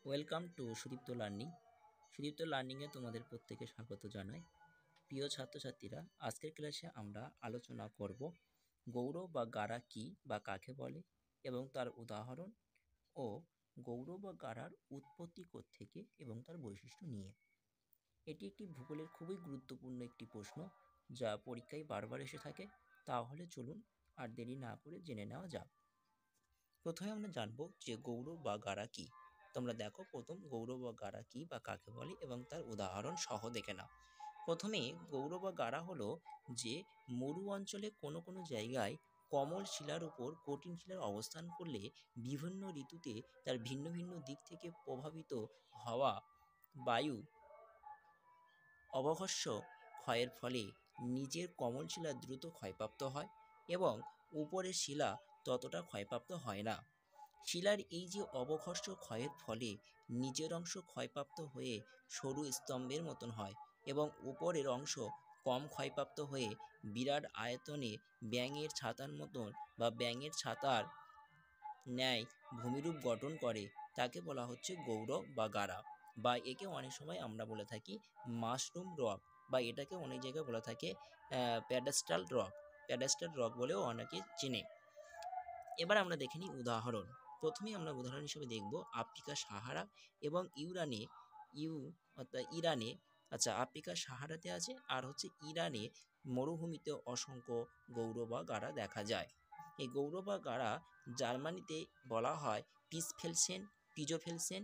Welcome to Sudipta learning. Sudipta লার্নিংয়ে তোমাদের প্রত্যেকে স্বাগত জানাই। প্রিয় ছাত্রছাত্রীরা, আজকের ক্লাসে আমরা আলোচনা করব গৌর বা গারা কী বা কাকে বলে এবং তার উদাহরণ ও গৌর বা গারার উৎপত্তি কোত্থেকে এবং তার বৈশিষ্ট্য নিয়ে। এটি একটি ভূগোলের খুবই গুরুত্বপূর্ণ একটি প্রশ্ন, যা পরীক্ষায় বারবার এসে থাকে। তাহলে চলুন আর দেরি না করে জেনে নেওয়া যাক। প্রথমে আমরা জানবো যে গৌর বা গারা কী। তোমরা দেখো, প্রথম গৌর বা গারা কী বা কাকে বলে এবং তার উদাহরণ সহ দেখে নাও। প্রথমে গৌর বা গারা হলো যে মরু অঞ্চলে কোনো কোনো জায়গায় কোমল শিলার উপর কঠিন শিলার অবস্থান করলে বিভিন্ন ঋতুতে তার ভিন্ন ভিন্ন দিক থেকে প্রভাবিত হওয়া বায়ু অবঘর্ষ ক্ষয়ের ফলে নিচের কোমল শিলা দ্রুত ক্ষয়প্রাপ্ত হয় এবং উপরের শিলা ততটা ক্ষয়প্রাপ্ত হয় না। শিলার এই যে অবঘর্ষ ক্ষয়ের ফলে নিচের অংশ ক্ষয়প্রাপ্ত হয়ে সরু স্তম্ভের মতন হয় এবং উপরের অংশ কম ক্ষয়প্রাপ্ত হয়ে বিরাট আয়তনে ব্যাঙের ছাতার মতন বা ব্যাঙের ছাতার ন্যায় ভূমিরূপ গঠন করে, তাকে বলা হচ্ছে গৌর বা গারা। বা একে অনেক সময় আমরা বলে থাকি মাশরুম রক, বা এটাকে অনেক জায়গায় বলে থাকে প্যাডেস্টাল রক। প্যাডেস্টাল রক বলেও অনেকে চেনে। এবার আমরা দেখে নিই উদাহরণ। প্রথমেই আমরা উদাহরণ হিসেবে দেখব আফ্রিকা সাহারা এবং ইরানে। আচ্ছা, আফ্রিকা সাহারাতে আছে, আর হচ্ছে ইরানে মরুভূমিতে অসংখ্য গৌর বা গারা দেখা যায়। এই গৌর বা গারা জার্মানিতে বলা হয় পিজোফেলসেন,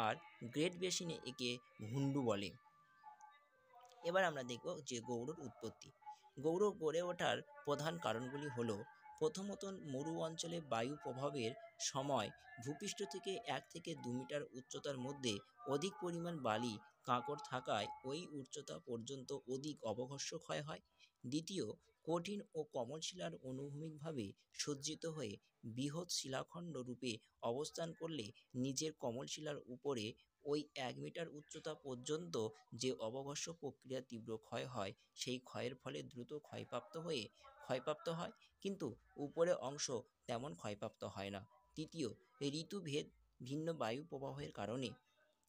আর গ্রেট বেসিনে একে হুন্ডু বলে। এবার আমরা দেখব যে গৌড়ের উৎপত্তি। গৌড় গড়ে ওঠার প্রধান কারণগুলি হলো, প্রথমত মরু অঞ্চলে বায়ু প্রভাবের সময় ভূপৃষ্ঠ থেকে 1 থেকে 2 মিটার উচ্চতার মধ্যে অধিক পরিমাণ বালি কাঁকড় থাকায় ওই উচ্চতা পর্যন্ত অধিক অবঘর্ষ ক্ষয় হয়। দ্বিতীয়, কঠিন ও কোমল শিলার অনুভূমিকভাবে সজ্জিত হয়ে বৃহৎ শিলাখণ্ড রূপে অবস্থান করলে নিচের কোমল শিলার উপরে ওই 1 মিটার উচ্চতা পর্যন্ত যে অবঘর্ষ প্রক্রিয়া তীব্র ক্ষয় হয়, সেই ক্ষয়ের ফলে দ্রুত ক্ষয়প্রাপ্ত হয়, কিন্তু উপরের অংশ তেমন ক্ষয়প্রাপ্ত হয় না। তৃতীয়, ঋতুভেদ ভিন্ন বায়ু প্রবাহের কারণে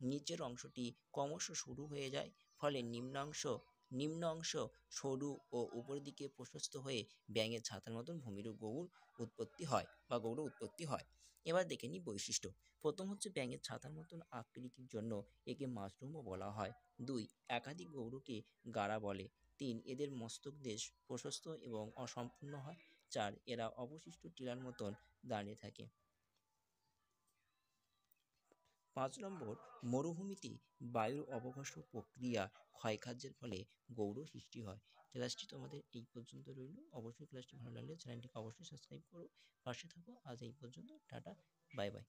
নিচের অংশটি ক্রমশ সরু হয়ে যায়, ফলে নিম্ন অংশ সরু ও উপর দিকে প্রশস্ত হয়ে ব্যাঙের ছাতার মতন ভূমিরূপ গৌড় উৎপত্তি হয়। এবার দেখে নিই বৈশিষ্ট্য। প্রথম হচ্ছে ব্যাঙের ছাতার মতন আকৃতির জন্য একে মাশরুমও বলা হয়। 2, একাধিক গৌড়কে গারা বলে। 3, এদের মস্তক দেশ প্রশস্ত এবং অসম্পূর্ণ হয়। 4, এরা অবশিষ্ট টিলার মতন দাঁড়িয়ে থাকে। 5 নম্বর, মরুভূমিতে বায়ুর অবঘর্ষ প্রক্রিয়া ক্ষয়কার্যের ফলে গৌড় সৃষ্টি হয়। ক্লাসটি তোমাদের এই পর্যন্ত রইল। অবশ্যই ক্লাসটি ভালো লাগলে চ্যানেলটিকে অবশ্যই সাবস্ক্রাইব করো, পাশে থাকো। আজ এই পর্যন্ত, টাটা, বাই বাই।